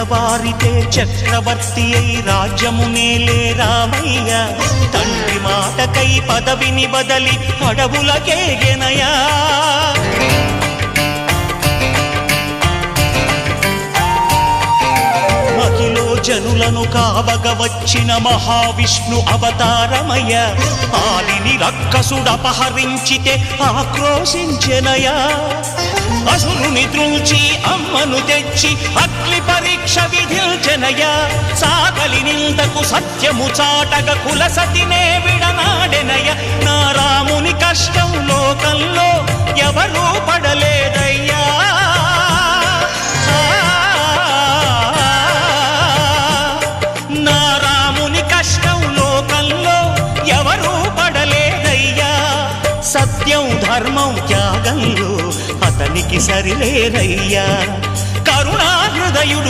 తెల్లవారితే చక్రవర్తి అయి రాజ్యము నేలే రామయ్య తండ్రి మాటకై పదవిని బదలి అడవులకేగెనయా మహిలో జనులను కావగ వచ్చిన మహావిష్ణు అవతారమయ్య ఆలిని రక్కసుడపహరించితే ఆక్రోశించెనయా అసురుని త్రుంచి అమ్మను తెచ్చి అగ్ని పరీక్ష విధించెనయా సాగలి నిందకు సత్యము చాటగ కులసతినే విడనాడెనయ నా రాముని కష్టం లోకంలో ఎవరూ పడలేదయ్యా నా రాముని కష్టం లోకంలో ఎవరూ పడలేదయ్యా సత్యం ధర్మం త్యాగంలో అతనికి సరిలేరయ్యా కరుణా హృదయుడు